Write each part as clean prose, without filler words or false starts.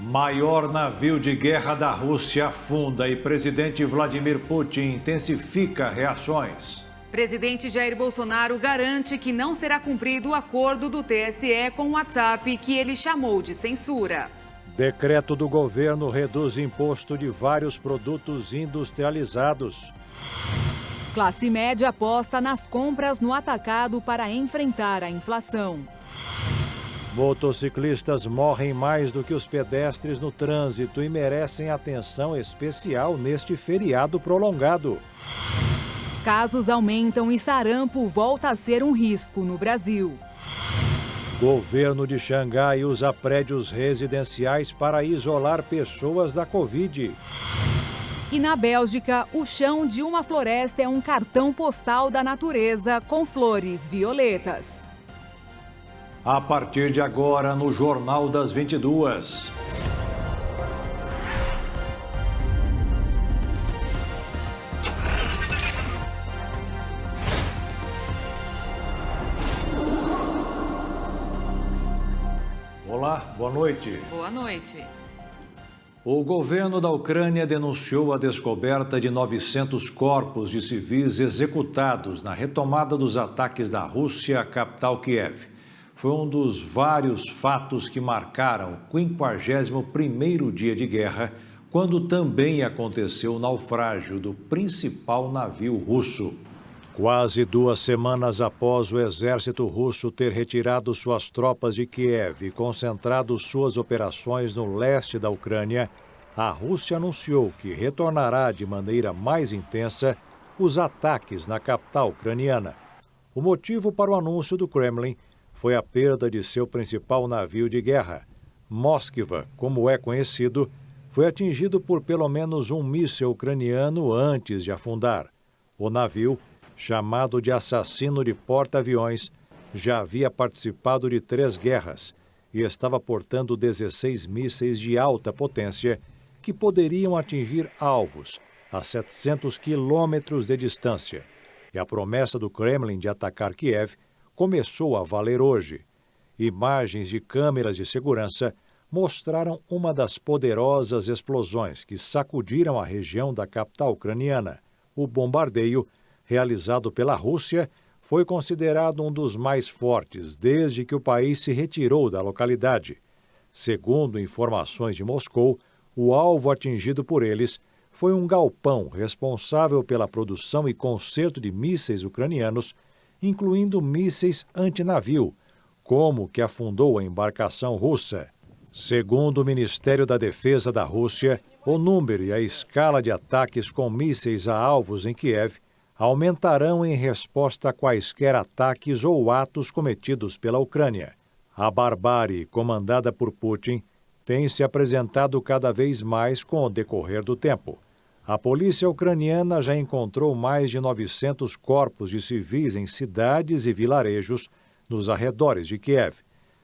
Maior navio de guerra da Rússia afunda e presidente Vladimir Putin intensifica reações. Presidente Jair Bolsonaro garante que não será cumprido o acordo do TSE com o WhatsApp, que ele chamou de censura. Decreto do governo reduz imposto de vários produtos industrializados. Classe média aposta nas compras no atacado para enfrentar a inflação. Motociclistas morrem mais do que os pedestres no trânsito e merecem atenção especial neste feriado prolongado. Casos aumentam e sarampo volta a ser um risco no Brasil. Governo de Xangai usa prédios residenciais para isolar pessoas da Covid. E na Bélgica, o chão de uma floresta é um cartão postal da natureza com flores violetas. A partir de agora, no Jornal das 22. Olá, boa noite. Boa noite. O governo da Ucrânia denunciou a descoberta de 900 corpos de civis executados na retomada dos ataques da Rússia à capital Kiev. Foi um dos vários fatos que marcaram o 51º dia de guerra, quando também aconteceu o naufrágio do principal navio russo. Quase 2 semanas após o exército russo ter retirado suas tropas de Kiev e concentrado suas operações no leste da Ucrânia, a Rússia anunciou que retornará de maneira mais intensa os ataques na capital ucraniana. O motivo para o anúncio do Kremlin foi a perda de seu principal navio de guerra. Moskva, como é conhecido, foi atingido por pelo menos um míssil ucraniano antes de afundar. O navio, chamado de assassino de porta-aviões, já havia participado de 3 guerras e estava portando 16 mísseis de alta potência que poderiam atingir alvos a 700 quilômetros de distância. E a promessa do Kremlin de atacar Kiev começou a valer hoje. Imagens de câmeras de segurança mostraram uma das poderosas explosões que sacudiram a região da capital ucraniana. O bombardeio, realizado pela Rússia, foi considerado um dos mais fortes desde que o país se retirou da localidade. Segundo informações de Moscou, o alvo atingido por eles foi um galpão responsável pela produção e conserto de mísseis ucranianos, incluindo mísseis antinavio, como o que afundou a embarcação russa. Segundo o Ministério da Defesa da Rússia, o número e a escala de ataques com mísseis a alvos em Kiev aumentarão em resposta a quaisquer ataques ou atos cometidos pela Ucrânia. A barbárie comandada por Putin tem se apresentado cada vez mais com o decorrer do tempo. A polícia ucraniana já encontrou mais de 900 corpos de civis em cidades e vilarejos nos arredores de Kiev.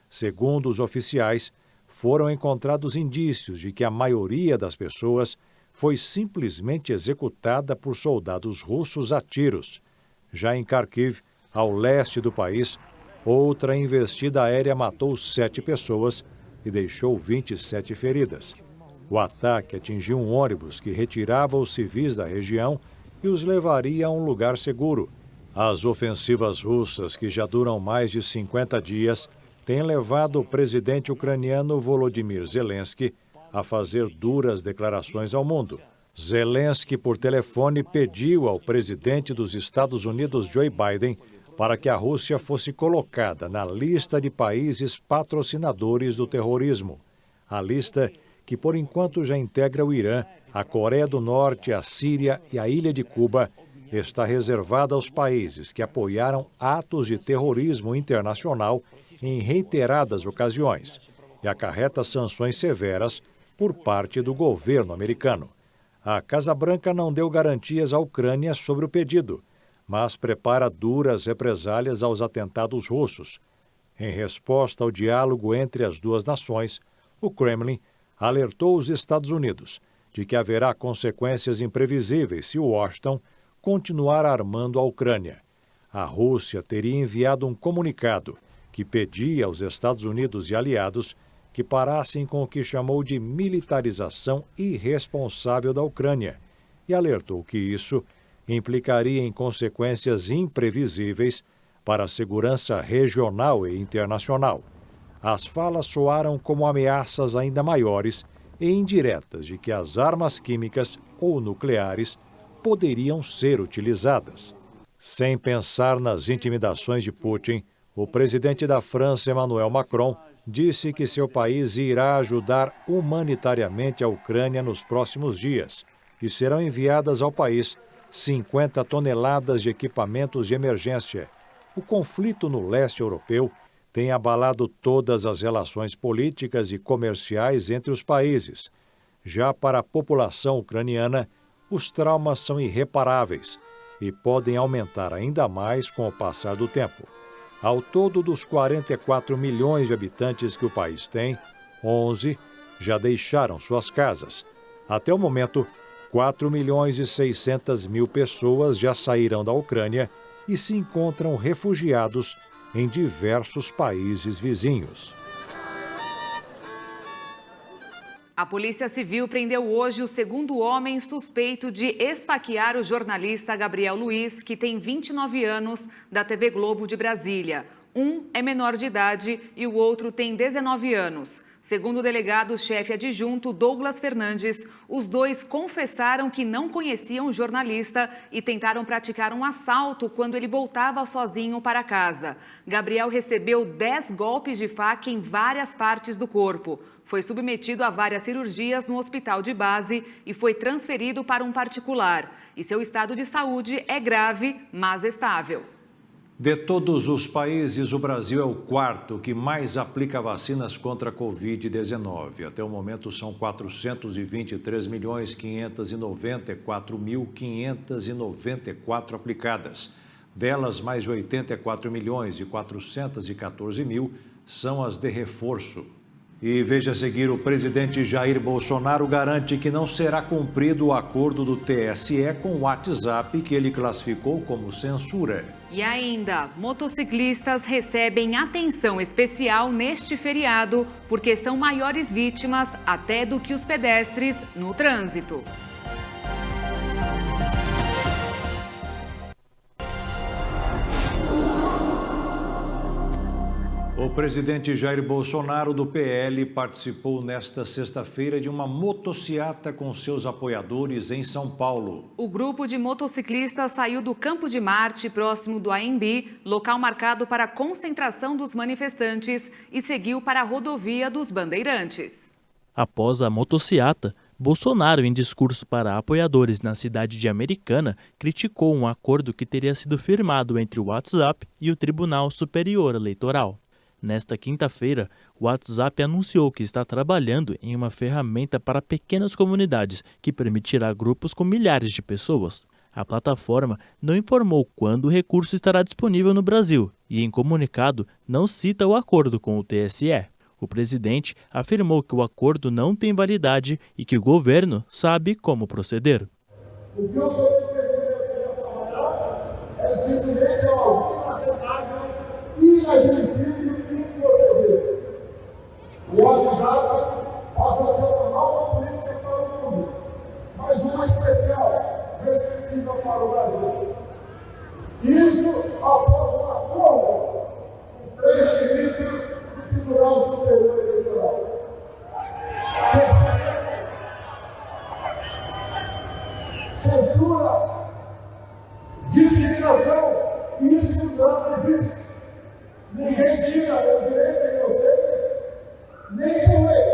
Segundo os oficiais, foram encontrados indícios de que a maioria das pessoas foi simplesmente executada por soldados russos a tiros. Já em Kharkiv, ao leste do país, outra investida aérea matou 7 pessoas e deixou 27 feridas. O ataque atingiu um ônibus que retirava os civis da região e os levaria a um lugar seguro. As ofensivas russas, que já duram mais de 50 dias, têm levado o presidente ucraniano Volodymyr Zelensky a fazer duras declarações ao mundo. Zelensky, por telefone, pediu ao presidente dos Estados Unidos, Joe Biden, para que a Rússia fosse colocada na lista de países patrocinadores do terrorismo. A lista, que por enquanto já integra o Irã, a Coreia do Norte, a Síria e a Ilha de Cuba, está reservada aos países que apoiaram atos de terrorismo internacional em reiteradas ocasiões e acarreta sanções severas por parte do governo americano. A Casa Branca não deu garantias à Ucrânia sobre o pedido, mas prepara duras represálias aos atentados russos. Em resposta ao diálogo entre as duas nações, o Kremlin alertou os Estados Unidos de que haverá consequências imprevisíveis se Washington continuar armando a Ucrânia. A Rússia teria enviado um comunicado que pedia aos Estados Unidos e aliados que parassem com o que chamou de militarização irresponsável da Ucrânia e alertou que isso implicaria em consequências imprevisíveis para a segurança regional e internacional. As falas soaram como ameaças ainda maiores e indiretas de que as armas químicas ou nucleares poderiam ser utilizadas. Sem pensar nas intimidações de Putin, o presidente da França, Emmanuel Macron, disse que seu país irá ajudar humanitariamente a Ucrânia nos próximos dias e serão enviadas ao país 50 toneladas de equipamentos de emergência. O conflito no leste europeu tem abalado todas as relações políticas e comerciais entre os países. Já para a população ucraniana, os traumas são irreparáveis e podem aumentar ainda mais com o passar do tempo. Ao todo dos 44 milhões de habitantes que o país tem, 11 já deixaram suas casas. Até o momento, 4 milhões e 600 mil pessoas já saíram da Ucrânia e se encontram refugiados em diversos países vizinhos. A Polícia Civil prendeu hoje o segundo homem suspeito de esfaquear o jornalista Gabriel Luiz, que tem 29 anos, da TV Globo de Brasília. Um é menor de idade e o outro tem 19 anos. Segundo o delegado-chefe adjunto Douglas Fernandes, os dois confessaram que não conheciam o jornalista e tentaram praticar um assalto quando ele voltava sozinho para casa. Gabriel recebeu 10 golpes de faca em várias partes do corpo. Foi submetido a várias cirurgias no hospital de base e foi transferido para um particular. E seu estado de saúde é grave, mas estável. De todos os países, o Brasil é o quarto que mais aplica vacinas contra a Covid-19. Até o momento, são 423.594.594 aplicadas. Delas, mais de 84.414.000 são as de reforço. E veja a seguir, o presidente Jair Bolsonaro garante que não será cumprido o acordo do TSE com o WhatsApp, que ele classificou como censura. E ainda, motociclistas recebem atenção especial neste feriado, porque são maiores vítimas até do que os pedestres no trânsito. O presidente Jair Bolsonaro, do PL, participou nesta sexta-feira de uma motociata com seus apoiadores em São Paulo. O grupo de motociclistas saiu do Campo de Marte, próximo do AMB, local marcado para a concentração dos manifestantes, e seguiu para a rodovia dos Bandeirantes. Após a motociata, Bolsonaro, em discurso para apoiadores na cidade de Americana, criticou um acordo que teria sido firmado entre o WhatsApp e o Tribunal Superior Eleitoral. Nesta quinta-feira, o WhatsApp anunciou que está trabalhando em uma ferramenta para pequenas comunidades que permitirá grupos com milhares de pessoas. A plataforma não informou quando o recurso estará disponível no Brasil e, em comunicado, não cita o acordo com o TSE. O presidente afirmou que o acordo não tem validade e que o governo sabe como proceder. O que eu estou percebendo nessa manhã é simplesmente algo inaceitável, inadmissível. O WhatsApp passa a ter uma nova política para o mundo, mas uma especial, restritiva para o Brasil. Isso após um acordo com 3 ministros do Tribunal Superior Eleitoral. Censura, discriminação, isso não existe. Ninguém tira o direito de vocês. Nem por lei,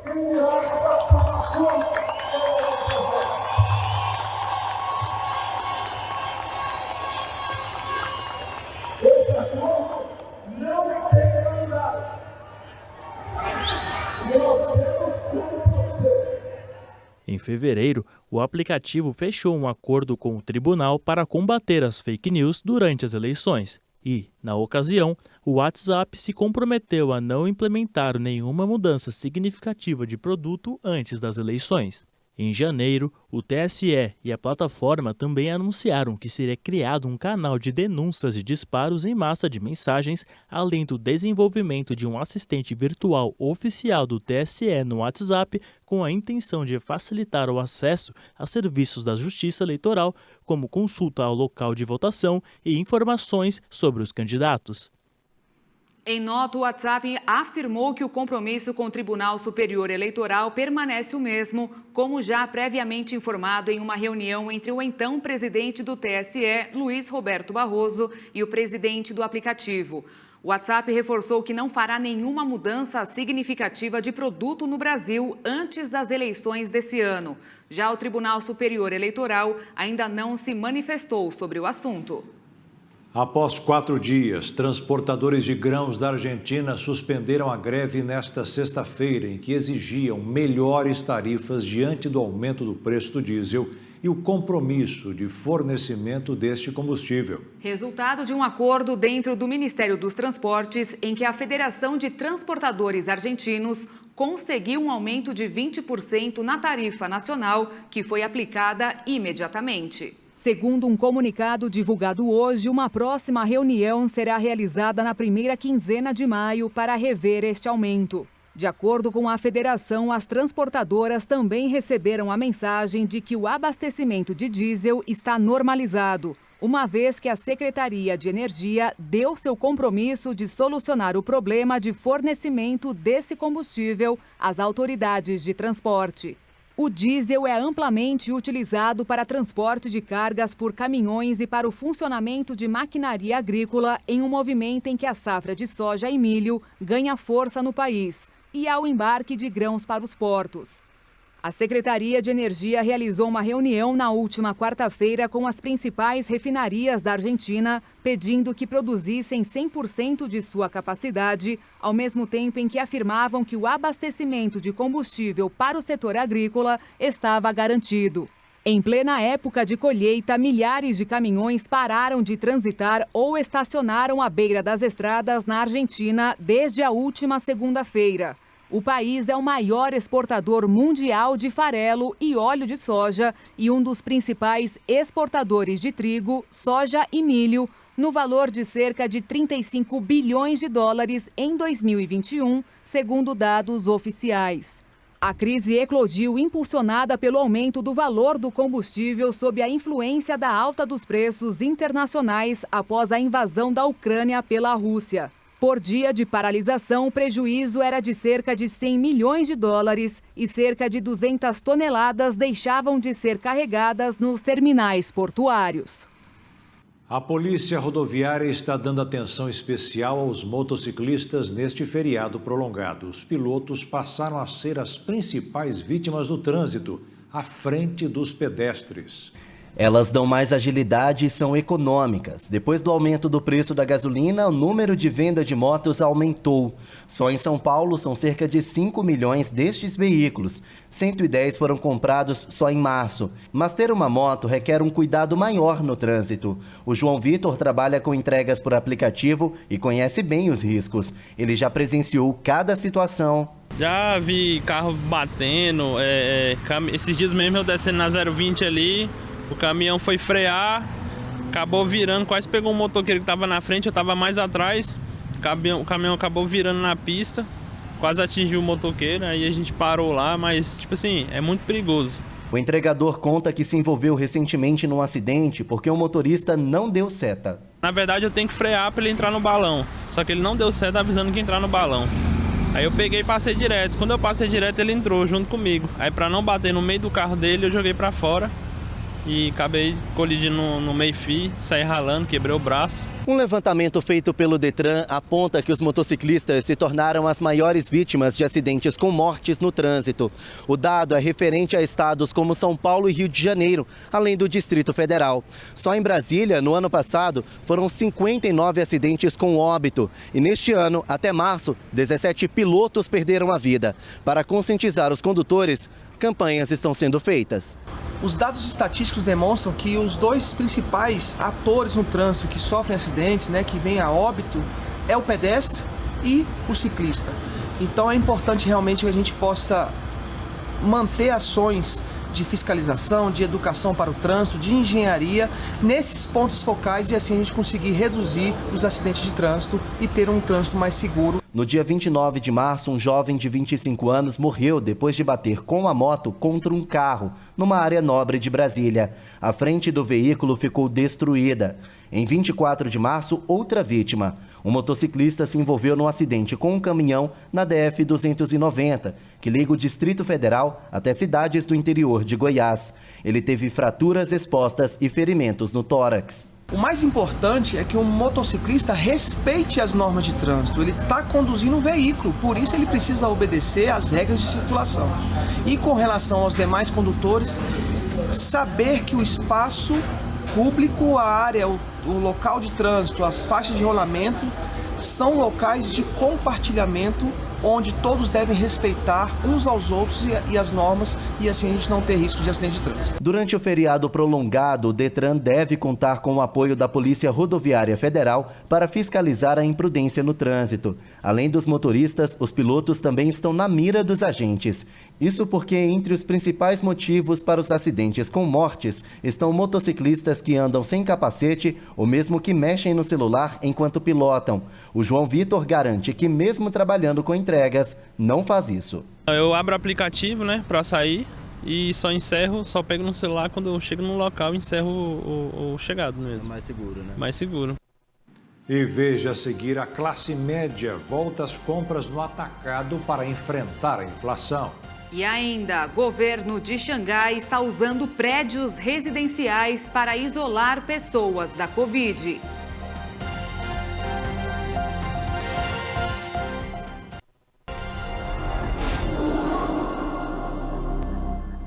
nem irá para conta. Esse acordo não tem validade. E nós sabemos como proceder. Em fevereiro, o aplicativo fechou um acordo com o tribunal para combater as fake news durante as eleições. E, na ocasião, o WhatsApp se comprometeu a não implementar nenhuma mudança significativa de produto antes das eleições. Em janeiro, o TSE e a plataforma também anunciaram que seria criado um canal de denúncias e disparos em massa de mensagens, além do desenvolvimento de um assistente virtual oficial do TSE no WhatsApp, com a intenção de facilitar o acesso a serviços da Justiça Eleitoral, como consulta ao local de votação e informações sobre os candidatos. Em nota, o WhatsApp afirmou que o compromisso com o Tribunal Superior Eleitoral permanece o mesmo, como já previamente informado em uma reunião entre o então presidente do TSE, Luiz Roberto Barroso, e o presidente do aplicativo. O WhatsApp reforçou que não fará nenhuma mudança significativa de produto no Brasil antes das eleições desse ano. Já o Tribunal Superior Eleitoral ainda não se manifestou sobre o assunto. Após 4 dias, transportadores de grãos da Argentina suspenderam a greve nesta sexta-feira, em que exigiam melhores tarifas diante do aumento do preço do diesel e o compromisso de fornecimento deste combustível. Resultado de um acordo dentro do Ministério dos Transportes, em que a Federação de Transportadores Argentinos conseguiu um aumento de 20% na tarifa nacional, que foi aplicada imediatamente. Segundo um comunicado divulgado hoje, uma próxima reunião será realizada na primeira quinzena de maio para rever este aumento. De acordo com a federação, as transportadoras também receberam a mensagem de que o abastecimento de diesel está normalizado, uma vez que a Secretaria de Energia deu seu compromisso de solucionar o problema de fornecimento desse combustível às autoridades de transporte. O diesel é amplamente utilizado para transporte de cargas por caminhões e para o funcionamento de maquinaria agrícola em um movimento em que a safra de soja e milho ganha força no país e ao embarque de grãos para os portos. A Secretaria de Energia realizou uma reunião na última quarta-feira com as principais refinarias da Argentina, pedindo que produzissem 100% de sua capacidade, ao mesmo tempo em que afirmavam que o abastecimento de combustível para o setor agrícola estava garantido. Em plena época de colheita, milhares de caminhões pararam de transitar ou estacionaram à beira das estradas na Argentina desde a última segunda-feira. O país é o maior exportador mundial de farelo e óleo de soja e um dos principais exportadores de trigo, soja e milho, no valor de cerca de 35 bilhões de dólares em 2021, segundo dados oficiais. A crise eclodiu impulsionada pelo aumento do valor do combustível sob a influência da alta dos preços internacionais após a invasão da Ucrânia pela Rússia. Por dia de paralisação, o prejuízo era de cerca de 100 milhões de dólares e cerca de 200 toneladas deixavam de ser carregadas nos terminais portuários. A Polícia Rodoviária está dando atenção especial aos motociclistas neste feriado prolongado. Os pilotos passaram a ser as principais vítimas do trânsito, à frente dos pedestres. Elas dão mais agilidade e são econômicas. Depois do aumento do preço da gasolina, o número de venda de motos aumentou. Só em São Paulo são cerca de 5 milhões destes veículos. 110 foram comprados só em março. Mas ter uma moto requer um cuidado maior no trânsito. O João Vitor trabalha com entregas por aplicativo e conhece bem os riscos. Ele já presenciou cada situação. Já vi carro batendo, esses dias mesmo eu descendo na 020 ali. O caminhão foi frear, acabou virando, quase pegou um motoqueiro que estava na frente, eu estava mais atrás. O caminhão acabou virando na pista, quase atingiu o motoqueiro, aí a gente parou lá, mas tipo assim, é muito perigoso. O entregador conta que se envolveu recentemente num acidente porque o motorista não deu seta. Na verdade eu tenho que frear para ele entrar no balão, só que ele não deu seta avisando que ia entrar no balão. Aí eu peguei e passei direto, quando eu passei direto ele entrou junto comigo. Aí para não bater no meio do carro dele eu joguei para fora. E acabei colidindo no meio-fio, saí ralando, quebrei o braço. Um levantamento feito pelo Detran aponta que os motociclistas se tornaram as maiores vítimas de acidentes com mortes no trânsito. O dado é referente a estados como São Paulo e Rio de Janeiro, além do Distrito Federal. Só em Brasília, no ano passado, foram 59 acidentes com óbito. E neste ano, até março, 17 pilotos perderam a vida. Para conscientizar os condutores, campanhas estão sendo feitas. Os dados estatísticos demonstram que os dois principais atores no trânsito que sofrem acidentes, que vêm a óbito, é o pedestre e o ciclista. Então é importante realmente que a gente possa manter ações de fiscalização, de educação para o trânsito, de engenharia, nesses pontos focais e assim a gente conseguir reduzir os acidentes de trânsito e ter um trânsito mais seguro. No dia 29 de março, um jovem de 25 anos morreu depois de bater com a moto contra um carro, numa área nobre de Brasília. A frente do veículo ficou destruída. Em 24 de março, outra vítima. Um motociclista se envolveu num acidente com um caminhão na DF-290, que liga o Distrito Federal até cidades do interior de Goiás. Ele teve fraturas expostas e ferimentos no tórax. O mais importante é que o motociclista respeite as normas de trânsito. Ele está conduzindo um veículo, por isso ele precisa obedecer às regras de circulação. E com relação aos demais condutores, saber que o espaço público, a área, o local de trânsito, as faixas de rolamento são locais de compartilhamento onde todos devem respeitar uns aos outros e as normas e assim a gente não ter risco de acidente de trânsito. Durante o feriado prolongado, o Detran deve contar com o apoio da Polícia Rodoviária Federal para fiscalizar a imprudência no trânsito. Além dos motoristas, os pilotos também estão na mira dos agentes. Isso porque entre os principais motivos para os acidentes com mortes estão motociclistas que andam sem capacete ou mesmo que mexem no celular enquanto pilotam. O João Vitor garante que mesmo trabalhando com entregas, não faz isso. Eu abro o aplicativo, para sair e só pego no celular quando eu chego no local e encerro o chegado mesmo. Mais seguro, né? Mais seguro. E veja a seguir, a classe média volta às compras no atacado para enfrentar a inflação. E ainda, governo de Xangai está usando prédios residenciais para isolar pessoas da Covid.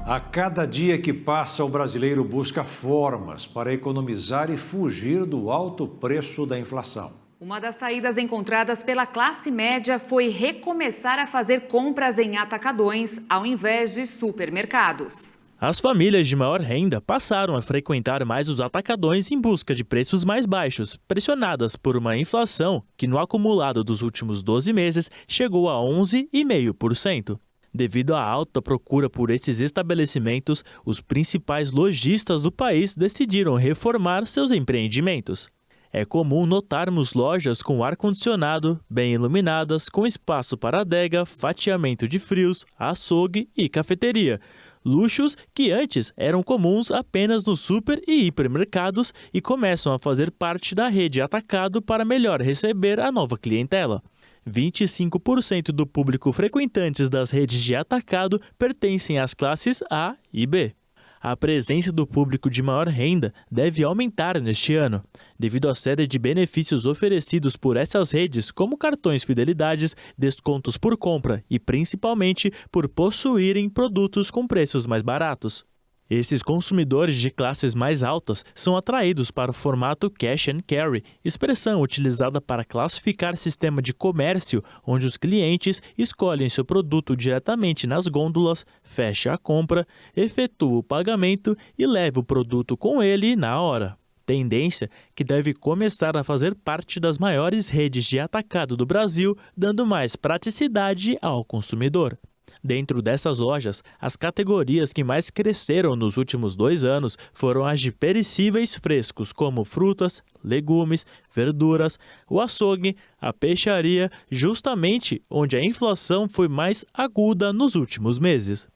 A cada dia que passa, o brasileiro busca formas para economizar e fugir do alto preço da inflação. Uma das saídas encontradas pela classe média foi recomeçar a fazer compras em atacadões ao invés de supermercados. As famílias de maior renda passaram a frequentar mais os atacadões em busca de preços mais baixos, pressionadas por uma inflação que no acumulado dos últimos 12 meses chegou a 11,5%. Devido à alta procura por esses estabelecimentos, os principais lojistas do país decidiram reformar seus empreendimentos. É comum notarmos lojas com ar-condicionado, bem iluminadas, com espaço para adega, fatiamento de frios, açougue e cafeteria. Luxos que antes eram comuns apenas nos super e hipermercados e começam a fazer parte da rede atacado para melhor receber a nova clientela. 25% do público frequentantes das redes de atacado pertencem às classes A e B. A presença do público de maior renda deve aumentar neste ano, devido à série de benefícios oferecidos por essas redes, como cartões fidelidades, descontos por compra e principalmente por possuírem produtos com preços mais baratos. Esses consumidores de classes mais altas são atraídos para o formato cash and carry, expressão utilizada para classificar sistema de comércio onde os clientes escolhem seu produto diretamente nas gôndolas, fecha a compra, efetua o pagamento e leva o produto com ele na hora. Tendência que deve começar a fazer parte das maiores redes de atacado do Brasil, dando mais praticidade ao consumidor. Dentro dessas lojas, as categorias que mais cresceram nos últimos 2 anos foram as de perecíveis frescos, como frutas, legumes, verduras, o açougue, a peixaria, justamente onde a inflação foi mais aguda nos últimos meses.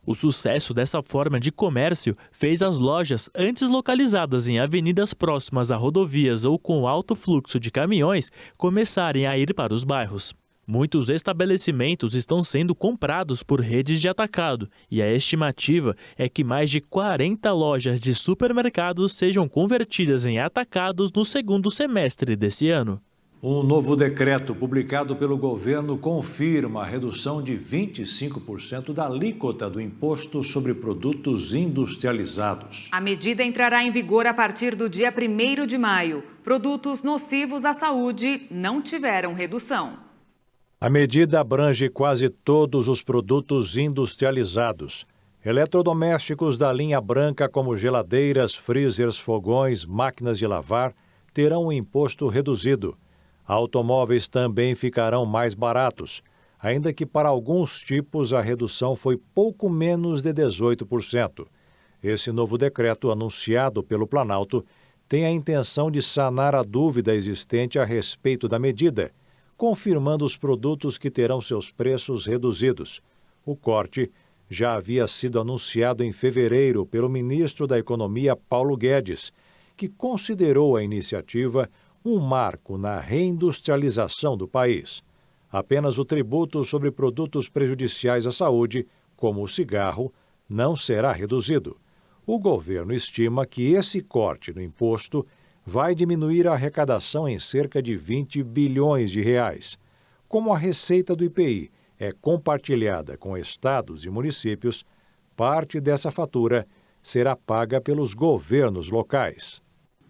O sucesso dessa forma de comércio fez as lojas antes localizadas em avenidas próximas a rodovias ou com alto fluxo de caminhões começarem a ir para os bairros. Muitos estabelecimentos estão sendo comprados por redes de atacado e a estimativa é que mais de 40 lojas de supermercados sejam convertidas em atacados no segundo semestre desse ano. Um novo decreto publicado pelo governo confirma a redução de 25% da alíquota do imposto sobre produtos industrializados. A medida entrará em vigor a partir do dia 1º de maio. Produtos nocivos à saúde não tiveram redução. A medida abrange quase todos os produtos industrializados. Eletrodomésticos da linha branca, como geladeiras, freezers, fogões, máquinas de lavar, terão um imposto reduzido. Automóveis também ficarão mais baratos. ainda que para alguns tipos a redução foi pouco menos de 18%. Esse novo decreto, anunciado pelo Planalto, tem a intenção de sanar a dúvida existente a respeito da medida, confirmando os produtos que terão seus preços reduzidos. O corte já havia sido anunciado em fevereiro pelo ministro da Economia, Paulo Guedes, que considerou a iniciativa um marco na reindustrialização do país. Apenas o tributo sobre produtos prejudiciais à saúde, como o cigarro, não será reduzido. O governo estima que esse corte no imposto vai diminuir a arrecadação em cerca de 20 bilhões de reais. Como a receita do IPI é compartilhada com estados e municípios, parte dessa fatura será paga pelos governos locais.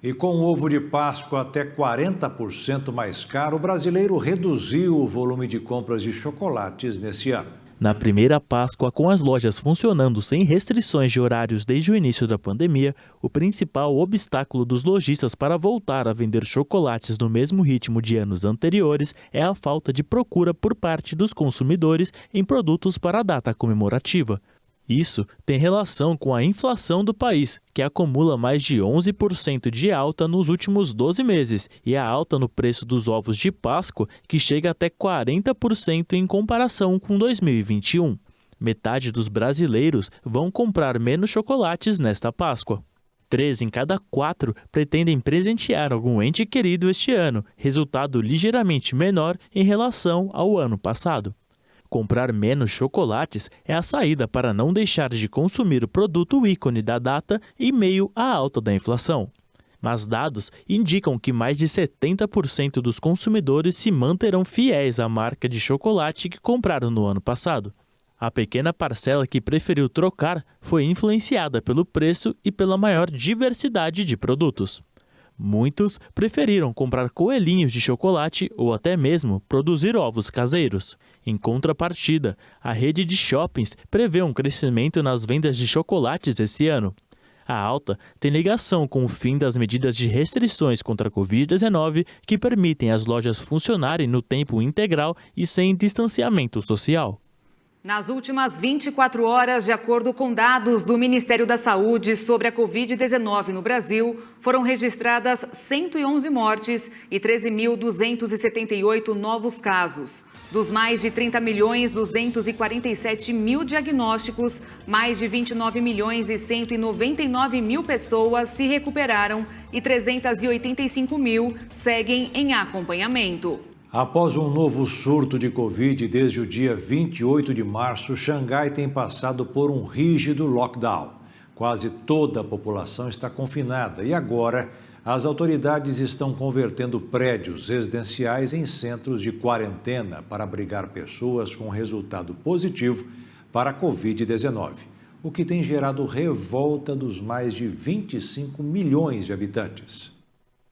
E com o ovo de Páscoa até 40% mais caro, o brasileiro reduziu o volume de compras de chocolates nesse ano. Na primeira Páscoa, com as lojas funcionando sem restrições de horários desde o início da pandemia, o principal obstáculo dos lojistas para voltar a vender chocolates no mesmo ritmo de anos anteriores é a falta de procura por parte dos consumidores em produtos para a data comemorativa. Isso tem relação com a inflação do país, que acumula mais de 11% de alta nos últimos 12 meses, e a alta no preço dos ovos de Páscoa, que chega até 40% em comparação com 2021. Metade dos brasileiros vão comprar menos chocolates nesta Páscoa. 3 em cada 4 pretendem presentear algum ente querido este ano, resultado ligeiramente menor em relação ao ano passado. Comprar menos chocolates é a saída para não deixar de consumir o produto ícone da data em meio à alta da inflação. Mas dados indicam que mais de 70% dos consumidores se manterão fiéis à marca de chocolate que compraram no ano passado. A pequena parcela que preferiu trocar foi influenciada pelo preço e pela maior diversidade de produtos. Muitos preferiram comprar coelhinhos de chocolate ou até mesmo produzir ovos caseiros. Em contrapartida, a rede de shoppings prevê um crescimento nas vendas de chocolates esse ano. A alta tem ligação com o fim das medidas de restrições contra a Covid-19 que permitem as lojas funcionarem no tempo integral e sem distanciamento social. Nas últimas 24 horas, de acordo com dados do Ministério da Saúde sobre a Covid-19 no Brasil, foram registradas 111 mortes e 13.278 novos casos. Dos mais de 30.247.000 diagnósticos, mais de 29.199.000 pessoas se recuperaram e 385.000 seguem em acompanhamento. Após um novo surto de Covid desde o dia 28 de março, Xangai tem passado por um rígido lockdown. Quase toda a população está confinada e agora as autoridades estão convertendo prédios residenciais em centros de quarentena para abrigar pessoas com resultado positivo para a Covid-19, o que tem gerado revolta dos mais de 25 milhões de habitantes.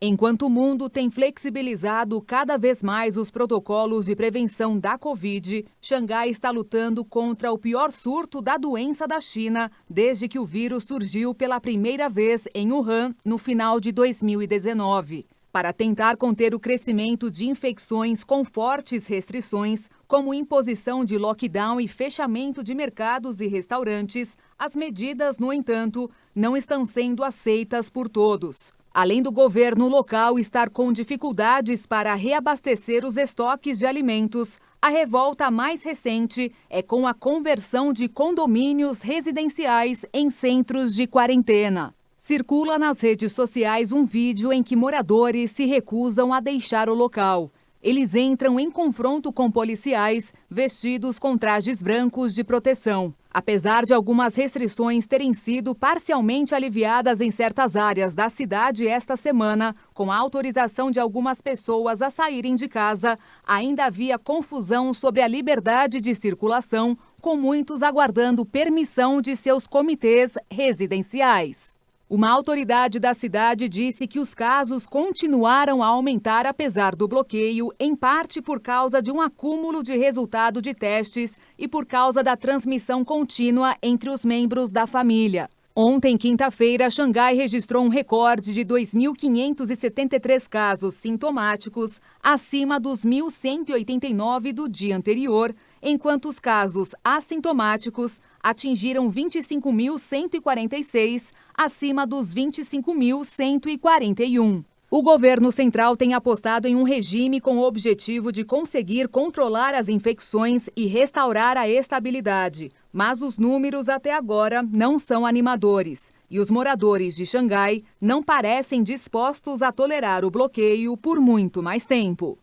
Enquanto o mundo tem flexibilizado cada vez mais os protocolos de prevenção da Covid, Xangai está lutando contra o pior surto da doença da China desde que o vírus surgiu pela primeira vez em Wuhan no final de 2019. Para tentar conter o crescimento de infecções com fortes restrições, como imposição de lockdown e fechamento de mercados e restaurantes, as medidas, no entanto, não estão sendo aceitas por todos. Além do governo local estar com dificuldades para reabastecer os estoques de alimentos, a revolta mais recente é com a conversão de condomínios residenciais em centros de quarentena. Circula nas redes sociais um vídeo em que moradores se recusam a deixar o local. Eles entram em confronto com policiais vestidos com trajes brancos de proteção. Apesar de algumas restrições terem sido parcialmente aliviadas em certas áreas da cidade esta semana, com a autorização de algumas pessoas a saírem de casa, ainda havia confusão sobre a liberdade de circulação, com muitos aguardando permissão de seus comitês residenciais. Uma autoridade da cidade disse que os casos continuaram a aumentar apesar do bloqueio, em parte por causa de um acúmulo de resultado de testes e por causa da transmissão contínua entre os membros da família. Ontem, quinta-feira, Xangai registrou um recorde de 2.573 casos sintomáticos, acima dos 1.189 do dia anterior, enquanto os casos assintomáticos atingiram 25.146, acima dos 25.141. O governo central tem apostado em um regime com o objetivo de conseguir controlar as infecções e restaurar a estabilidade. Mas os números até agora não são animadores. E os moradores de Xangai não parecem dispostos a tolerar o bloqueio por muito mais tempo.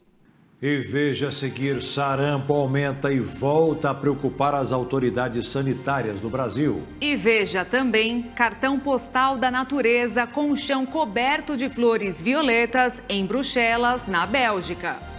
E veja a seguir, sarampo aumenta e volta a preocupar as autoridades sanitárias no Brasil. E veja também cartão postal da natureza com o chão coberto de flores violetas em Bruxelas, na Bélgica.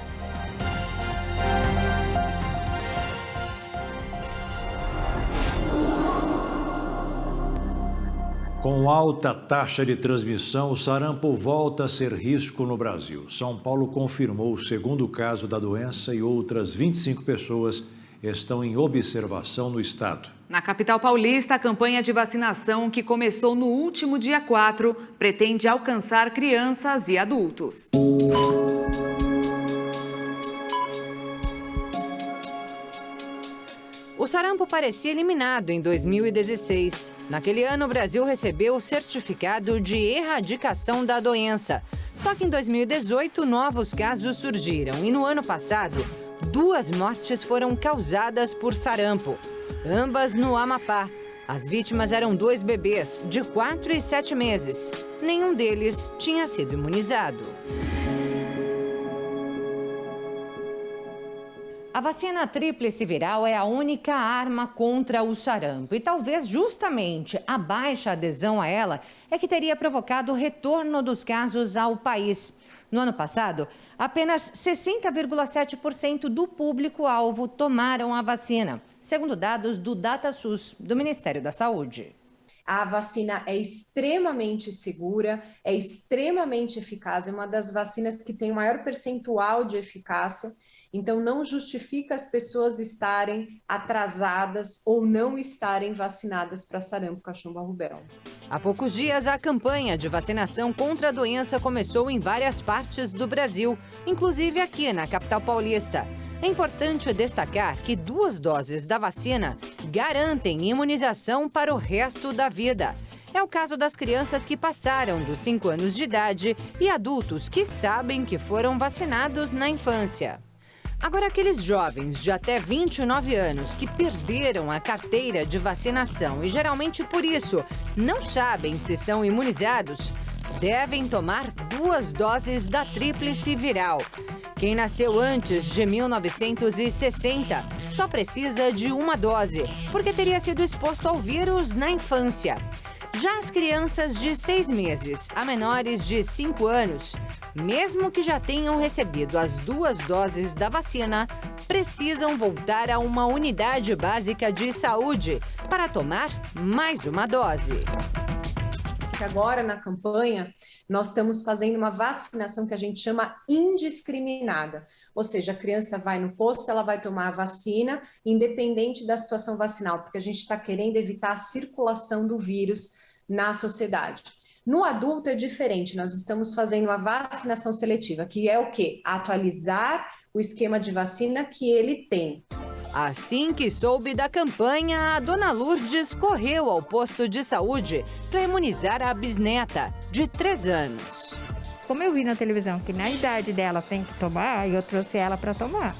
Com alta taxa de transmissão, o sarampo volta a ser risco no Brasil. São Paulo confirmou o segundo caso da doença e outras 25 pessoas estão em observação no estado. Na capital paulista, a campanha de vacinação, que começou no último dia 4, pretende alcançar crianças e adultos. O sarampo parecia eliminado em 2016. Naquele ano, o Brasil recebeu o certificado de erradicação da doença. Só que em 2018, novos casos surgiram e no ano passado, 2 mortes foram causadas por sarampo, ambas no Amapá. As vítimas eram 2 bebês, de 4 e 7 meses. Nenhum deles tinha sido imunizado. A vacina tríplice viral é a única arma contra o sarampo e talvez justamente a baixa adesão a ela é que teria provocado o retorno dos casos ao país. No ano passado, apenas 60,7% do público-alvo tomaram a vacina, segundo dados do DataSUS, do Ministério da Saúde. A vacina é extremamente segura, é extremamente eficaz, é uma das vacinas que tem o maior percentual de eficácia. Então, não justifica as pessoas estarem atrasadas ou não estarem vacinadas para sarampo, cachumba, rubéola. Há poucos dias, a campanha de vacinação contra a doença começou em várias partes do Brasil, inclusive aqui na capital paulista. É importante destacar que 2 doses da vacina garantem imunização para o resto da vida. É o caso das crianças que passaram dos 5 anos de idade e adultos que sabem que foram vacinados na infância. Agora, aqueles jovens de até 29 anos que perderam a carteira de vacinação e geralmente por isso não sabem se estão imunizados, devem tomar 2 doses da tríplice viral. Quem nasceu antes de 1960 só precisa de 1 dose, porque teria sido exposto ao vírus na infância. Já as crianças de 6 meses a menores de 5 anos, mesmo que já tenham recebido as 2 doses da vacina, precisam voltar a uma unidade básica de saúde para tomar mais uma dose. Agora, na campanha, nós estamos fazendo uma vacinação que a gente chama indiscriminada. Ou seja, a criança vai no posto, ela vai tomar a vacina, independente da situação vacinal, porque a gente está querendo evitar a circulação do vírus na sociedade. No adulto é diferente, nós estamos fazendo uma vacinação seletiva, que é o quê? Atualizar o esquema de vacina que ele tem. Assim que soube da campanha, a dona Lourdes correu ao posto de saúde para imunizar a bisneta, de 3 anos. Como eu vi na televisão que na idade dela tem que tomar, eu trouxe ela para tomar.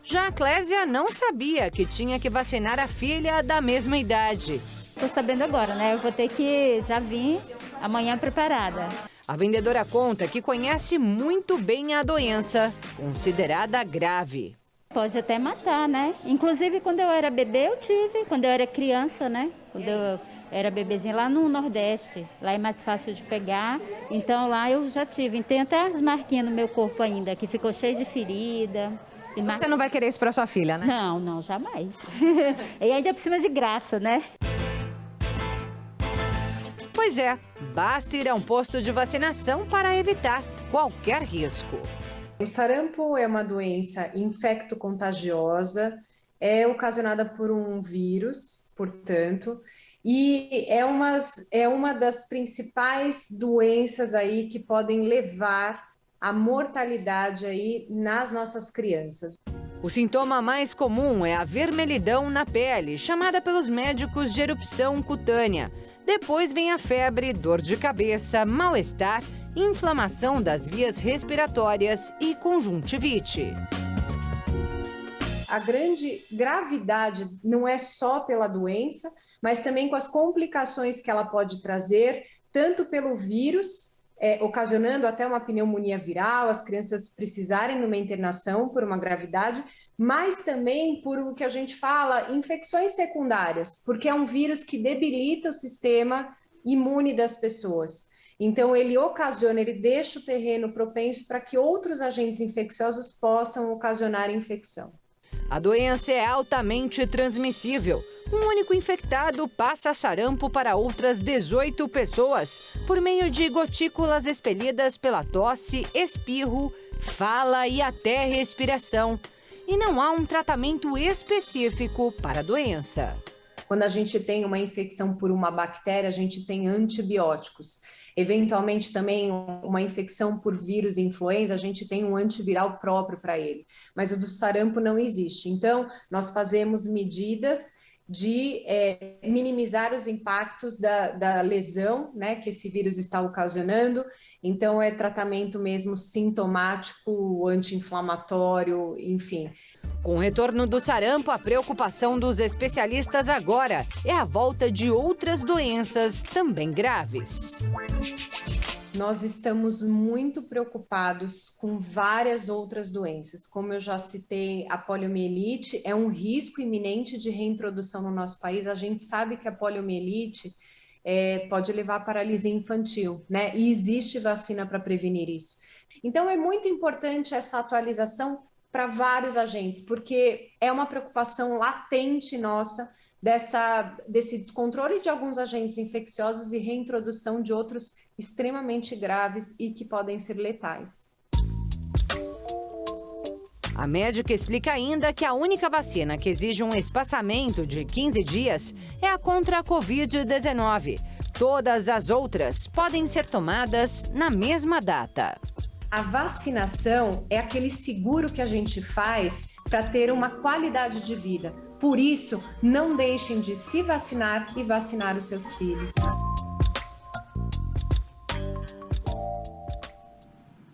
Já a Clésia não sabia que tinha que vacinar a filha da mesma idade. Estou sabendo agora, né? Eu vou ter que já vir amanhã preparada. A vendedora conta que conhece muito bem a doença, considerada grave. Pode até matar, né? Inclusive, quando eu era bebê, eu tive. Quando eu era criança, né? Quando eu era bebezinha lá no Nordeste. Lá é mais fácil de pegar. Então, lá eu já tive. Tem até as marquinhas no meu corpo ainda, que ficou cheio de ferida. Você não vai querer isso para sua filha, né? Não, não, jamais. E ainda por cima de graça, né? Pois é, basta ir a um posto de vacinação para evitar qualquer risco. O sarampo é uma doença infecto-contagiosa, é ocasionada por um vírus, portanto, e é uma das principais doenças aí que podem levar à mortalidade aí nas nossas crianças. O sintoma mais comum é a vermelhidão na pele, chamada pelos médicos de erupção cutânea. Depois vem a febre, dor de cabeça, mal-estar, inflamação das vias respiratórias e conjuntivite. A grande gravidade não é só pela doença, mas também com as complicações que ela pode trazer, tanto pelo vírus, ocasionando até uma pneumonia viral, as crianças precisarem de uma internação por uma gravidade, mas também por o que a gente fala, infecções secundárias, porque é um vírus que debilita o sistema imune das pessoas. Então, ele deixa o terreno propenso para que outros agentes infecciosos possam ocasionar infecção. A doença é altamente transmissível. Um único infectado passa sarampo para outras 18 pessoas por meio de gotículas expelidas pela tosse, espirro, fala e até respiração. E não há um tratamento específico para a doença. Quando a gente tem uma infecção por uma bactéria, a gente tem antibióticos. Eventualmente também uma infecção por vírus e influenza, a gente tem um antiviral próprio para ele. Mas o do sarampo não existe. Então, nós fazemos medidas de minimizar os impactos da lesão, né, que esse vírus está ocasionando. Então, é tratamento mesmo sintomático, anti-inflamatório, enfim. Com o retorno do sarampo, a preocupação dos especialistas agora é a volta de outras doenças também graves. Nós estamos muito preocupados com várias outras doenças. Como eu já citei, a poliomielite é um risco iminente de reintrodução no nosso país. A gente sabe que a poliomielite pode levar à paralisia infantil, né? E existe vacina para prevenir isso. Então, é muito importante essa atualização para vários agentes, porque é uma preocupação latente nossa desse descontrole de alguns agentes infecciosos e reintrodução de outros extremamente graves e que podem ser letais. A médica explica ainda que a única vacina que exige um espaçamento de 15 dias é a contra a Covid-19. Todas as outras podem ser tomadas na mesma data. A vacinação é aquele seguro que a gente faz para ter uma qualidade de vida. Por isso, não deixem de se vacinar e vacinar os seus filhos.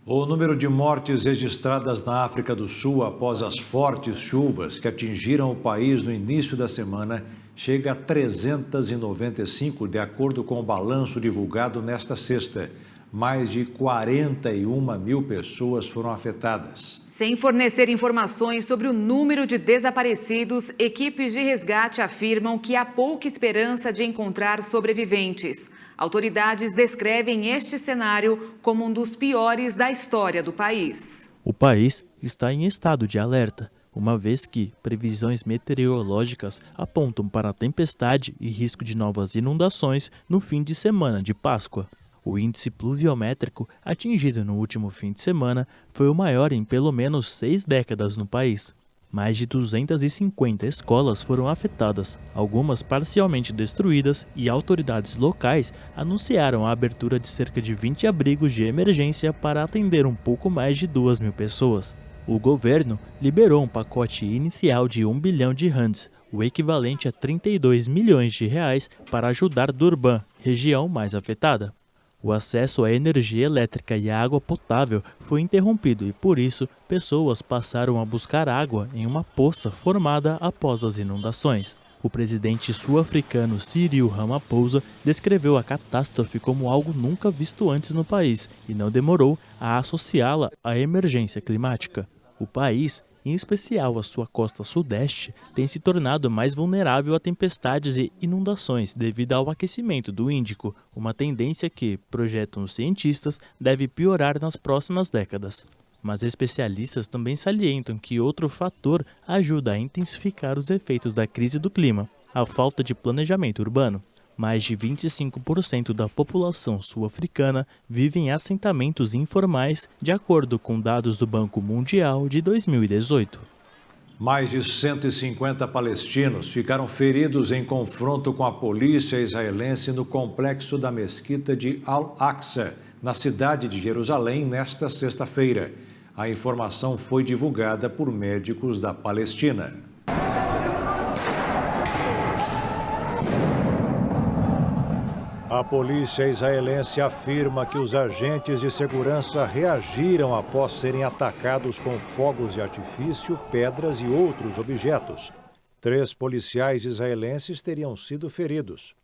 O número de mortes registradas na África do Sul após as fortes chuvas que atingiram o país no início da semana chega a 395, de acordo com o balanço divulgado nesta sexta. Mais de 41 mil pessoas foram afetadas. Sem fornecer informações sobre o número de desaparecidos, equipes de resgate afirmam que há pouca esperança de encontrar sobreviventes. Autoridades descrevem este cenário como um dos piores da história do país. O país está em estado de alerta, uma vez que previsões meteorológicas apontam para tempestade e risco de novas inundações no fim de semana de Páscoa. O índice pluviométrico atingido no último fim de semana foi o maior em pelo menos 6 décadas no país. Mais de 250 escolas foram afetadas, algumas parcialmente destruídas, e autoridades locais anunciaram a abertura de cerca de 20 abrigos de emergência para atender um pouco mais de 2.000 pessoas. O governo liberou um pacote inicial de 1 bilhão de rands, o equivalente a 32 milhões de reais, para ajudar Durban, região mais afetada. O acesso à energia elétrica e à água potável foi interrompido e, por isso, pessoas passaram a buscar água em uma poça formada após as inundações. O presidente sul-africano Cyril Ramaphosa descreveu a catástrofe como algo nunca visto antes no país e não demorou a associá-la à emergência climática. O país, em especial a sua costa sudeste, tem se tornado mais vulnerável a tempestades e inundações devido ao aquecimento do Índico, uma tendência que, projetam os cientistas, deve piorar nas próximas décadas. Mas especialistas também salientam que outro fator ajuda a intensificar os efeitos da crise do clima: a falta de planejamento urbano. Mais de 25% da população sul-africana vive em assentamentos informais, de acordo com dados do Banco Mundial de 2018. Mais de 150 palestinos ficaram feridos em confronto com a polícia israelense no complexo da mesquita de Al-Aqsa, na cidade de Jerusalém, nesta sexta-feira. A informação foi divulgada por médicos da Palestina. A polícia israelense afirma que os agentes de segurança reagiram após serem atacados com fogos de artifício, pedras e outros objetos. 3 policiais israelenses teriam sido feridos.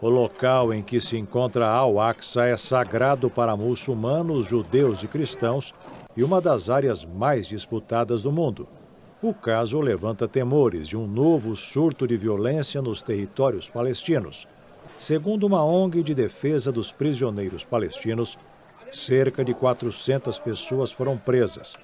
O local em que se encontra Al-Aqsa é sagrado para muçulmanos, judeus e cristãos e uma das áreas mais disputadas do mundo. O caso levanta temores de um novo surto de violência nos territórios palestinos. Segundo uma ONG de defesa dos prisioneiros palestinos, cerca de 400 pessoas foram presas.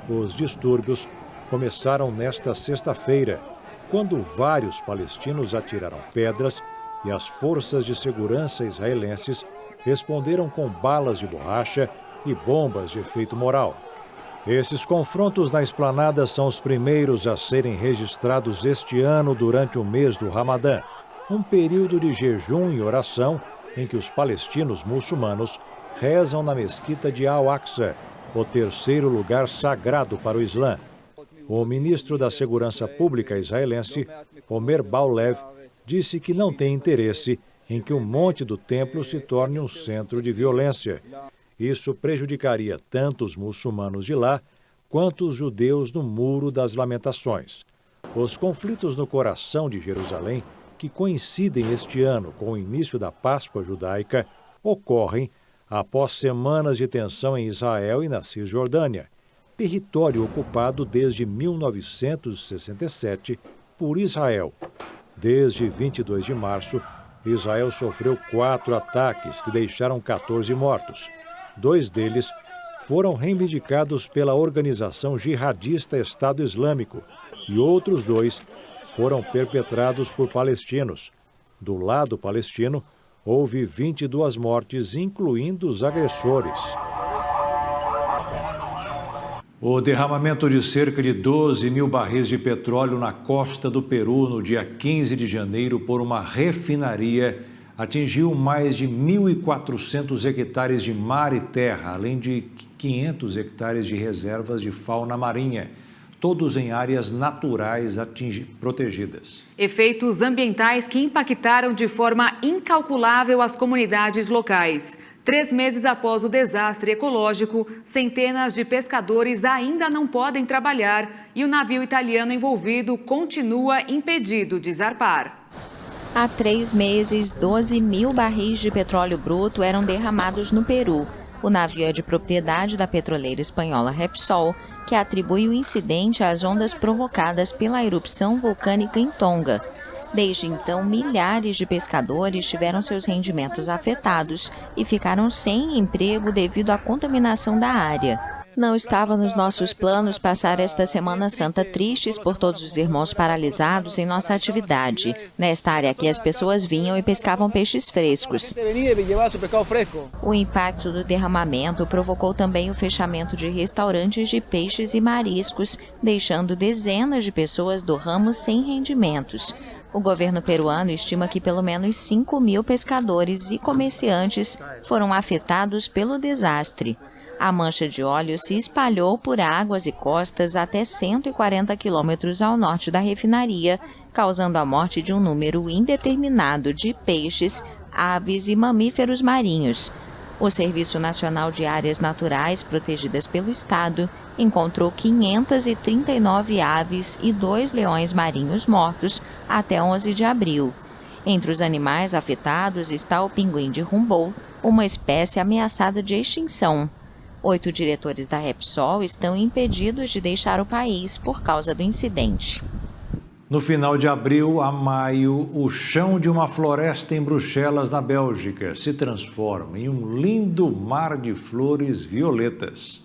Os distúrbios começaram nesta sexta-feira, quando vários palestinos atiraram pedras e as forças de segurança israelenses responderam com balas de borracha e bombas de efeito moral. Esses confrontos na esplanada são os primeiros a serem registrados este ano durante o mês do Ramadã, um período de jejum e oração em que os palestinos muçulmanos rezam na mesquita de Al-Aqsa, o terceiro lugar sagrado para o Islã. O ministro da Segurança Pública israelense, Omer Bar-Lev, disse que não tem interesse em que o monte do templo se torne um centro de violência. Isso prejudicaria tanto os muçulmanos de lá quanto os judeus no Muro das Lamentações. Os conflitos no coração de Jerusalém, que coincidem este ano com o início da Páscoa judaica, ocorrem após semanas de tensão em Israel e na Cisjordânia, território ocupado desde 1967 por Israel. Desde 22 de março, Israel sofreu 4 ataques que deixaram 14 mortos. 2 deles foram reivindicados pela organização jihadista Estado Islâmico e outros 2 foram perpetrados por palestinos. Do lado palestino, houve 22 mortes, incluindo os agressores. O derramamento de cerca de 12 mil barris de petróleo na costa do Peru no dia 15 de janeiro por uma refinaria atingiu mais de 1.400 hectares de mar e terra, além de 500 hectares de reservas de fauna marinha, todos em áreas naturais protegidas. Efeitos ambientais que impactaram de forma incalculável as comunidades locais. 3 meses após o desastre ecológico, centenas de pescadores ainda não podem trabalhar e o navio italiano envolvido continua impedido de zarpar. Há 3 meses, 12 mil barris de petróleo bruto eram derramados no Peru. O navio é de propriedade da petroleira espanhola Repsol, que atribui o incidente às ondas provocadas pela erupção vulcânica em Tonga. Desde então, milhares de pescadores tiveram seus rendimentos afetados e ficaram sem emprego devido à contaminação da área. Não estava nos nossos planos passar esta Semana Santa tristes por todos os irmãos paralisados em nossa atividade. Nesta área aqui, as pessoas vinham e pescavam peixes frescos. O impacto do derramamento provocou também o fechamento de restaurantes de peixes e mariscos, deixando dezenas de pessoas do ramo sem rendimentos. O governo peruano estima que pelo menos 5 mil pescadores e comerciantes foram afetados pelo desastre. A mancha de óleo se espalhou por águas e costas até 140 quilômetros ao norte da refinaria, causando a morte de um número indeterminado de peixes, aves e mamíferos marinhos. O Serviço Nacional de Áreas Naturais Protegidas pelo Estado encontrou 539 aves e 2 leões marinhos mortos até 11 de abril. Entre os animais afetados está o pinguim de Humboldt, uma espécie ameaçada de extinção. 8 diretores da Repsol estão impedidos de deixar o país por causa do incidente. No final de abril a maio, o chão de uma floresta em Bruxelas, na Bélgica, se transforma em um lindo mar de flores violetas.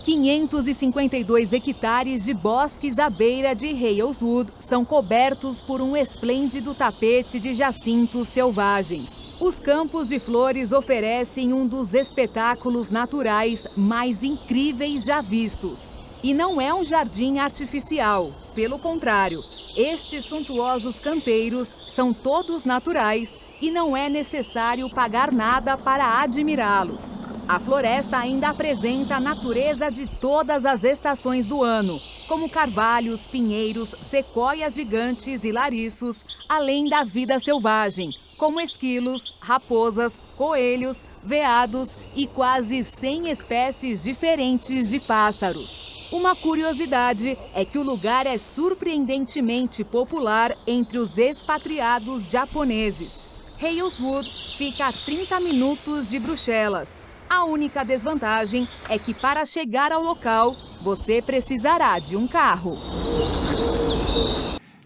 552 hectares de bosques à beira de Haleswood são cobertos por um esplêndido tapete de jacintos selvagens. Os campos de flores oferecem um dos espetáculos naturais mais incríveis já vistos. E não é um jardim artificial, pelo contrário, estes suntuosos canteiros são todos naturais e não é necessário pagar nada para admirá-los. A floresta ainda apresenta a natureza de todas as estações do ano, como carvalhos, pinheiros, sequoias gigantes e lariços, além da vida selvagem, como esquilos, raposas, coelhos, veados e quase 100 espécies diferentes de pássaros. Uma curiosidade é que o lugar é surpreendentemente popular entre os expatriados japoneses. Haleswood fica a 30 minutos de Bruxelas. A única desvantagem é que para chegar ao local, você precisará de um carro.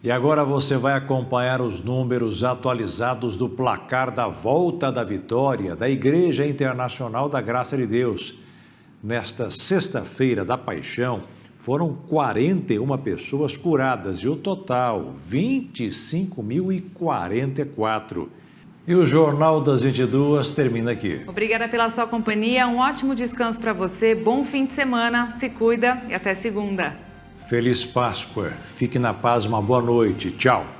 E agora você vai acompanhar os números atualizados do placar da Volta da Vitória da Igreja Internacional da Graça de Deus. Nesta sexta-feira da Paixão, foram 41 pessoas curadas e o total, 25.044. E o Jornal das 22 termina aqui. Obrigada pela sua companhia, um ótimo descanso para você, bom fim de semana, se cuida e até segunda. Feliz Páscoa, fique na paz, uma boa noite, tchau.